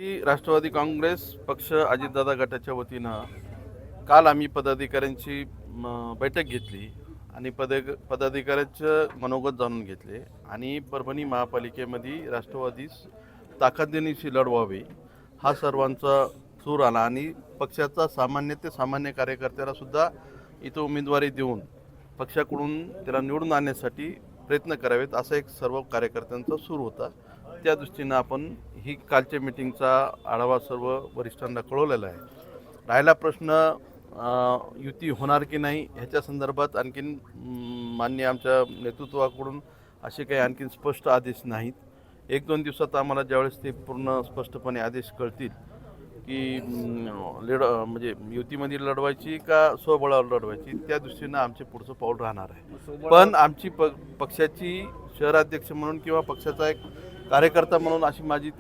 की राष्ट्रवादी काँग्रेस पक्ष अजितदादा गटाच्या वतीनं काल आम्ही पदाधिकाऱ्यांची बैठक घेतली आणि पदाधिकाऱ्यांचं मनोगत जाणून घेतले आणि परभणी महापालिकेमध्ये राष्ट्रवादीस ताकदीनिशी लढवावे हा सर्वांचा सूर आला आणि पक्षाचा सामान्य ते सामान्य कार्यकर्त्याला सुद्धा इथं उमेदवारी देऊन पक्षाकडून त्याला निवडून आणण्यासाठी प्रयत्न करावेत असा एक सर्व कार्यकर्त्यांचा सूर होता. त्या दृष्टीनं आपण ही कालच्या मीटिंगचा आढावा सर्व वरिष्ठांना कळवलेला आहे. राहिला प्रश्न युती होणार की नाही ह्याच्या संदर्भात आणखीन मान्य आमच्या नेतृत्वाकडून असे काही आणखीन स्पष्ट आदेश नाहीत. 1-2 दिवसात आम्हाला ज्यावेळेस ते पूर्ण स्पष्टपणे आदेश कळतील की म्हणजे युतीमध्ये लढवायची का स्वबळावर लढवायची त्या दृष्टीनं आमचे पुढचं पाऊल राहणार आहे. पण आमची पक्षाची शहराध्यक्ष म्हणून किंवा पक्षाचा एक कार्यकर्ता म्हणून अशी माझी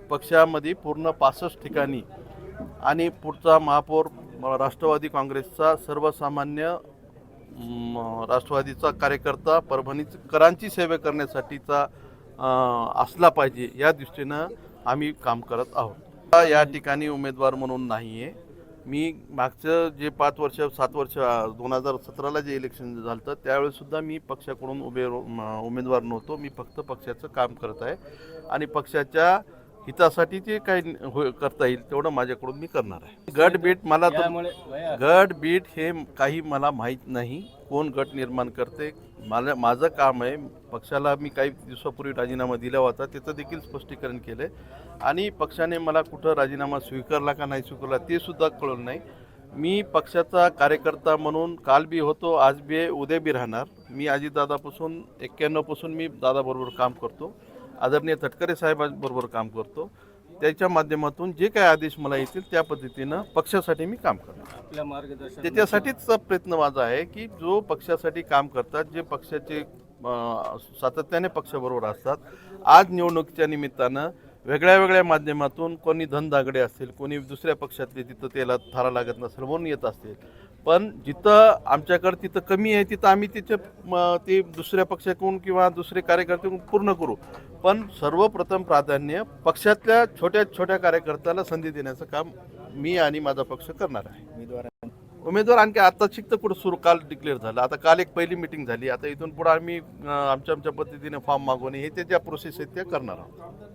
पक्षामध्ये पूर्ण 65 ठिकाणी आणि पुढचा महापौर राष्ट्रवादी काँग्रेसचा सर्वसामान्य राष्ट्रवादीचा कार्यकर्ता परभणीकरांची सेवा करण्यासाठीचा असला पाहिजे या दृष्टीनं आम्ही काम करत आहोत. या ठिकाणी उमेदवार म्हणून नाही आहे मी. मागचं जे 5 वर्ष 7 वर्ष 2017ला जे इलेक्शन झालं तर त्यावेळेससुद्धा मी पक्षाकडून उमेदवार नव्हतो. मी फक्त पक्षाचं काम करत आहे आणि पक्षाच्या हितासाठी जे काही करता येईल तेवढं माझ्याकडून मी करणार आहे. गट बीट मला गट बीट हे काही मला माहीत नाही. कोण गट निर्माण करते माझं काम आहे. पक्षाला मी काही दिवसापूर्वी राजीनामा दिला होता त्याचं देखील स्पष्टीकरण केलं आणि पक्षाने मला कुठं राजीनामा स्वीकारला का नाही स्वीकारला ते सुद्धा कळलं नाही. मी पक्षाचा कार्यकर्ता म्हणून काल बी होतो, आज बी आहे, उद्या बी राहणार. मी अजितदादापासून 91 पासून मी दादाबरोबर काम करतो. आदरणीय तटकरे साहेबांबरोबर काम करतो. त्याच्या माध्यमातून जे काही आदेश मला येतील त्या पद्धतीनं पक्षासाठी मी काम करणार. आपल्या मार्गदर्शन त्याच्यासाठीच प्रयत्न माझा आहे की जो पक्षासाठी काम करतात, जे पक्षाचे सातत्याने पक्षाबरोबर असतात, आज निवडणुकीच्या निमित्तानं वेगळ्या वेगळ्या माध्यमातून कोणी धनदागडे असतील, कोणी दुसऱ्या पक्षातले तिथं त्याला थारा लागत नसेल म्हणून येत असतील. पण जिथं आमच्याकडं तिथं कमी आहे तिथं आम्ही ते दुसऱ्या पक्षाकडून किंवा दुसरे कार्यकर्त्याकडून पूर्ण करू. पण सर्वप्रथम प्राधान्य पक्षातल्या छोट्या छोट्या कार्यकर्त्याला संधी देण्याचं काम मी आणि माझा पक्ष करणार आहे. उमेदवार आणखी आता शिकतं पुढे सुरू काल डिक्लेअर झालं. आता काल एक पहिली मीटिंग झाली. आता इथून पुढे आम्ही आमच्या पद्धतीने फॉर्म मागवणे हे त्या प्रोसेस आहेत त्या करणार आहोत.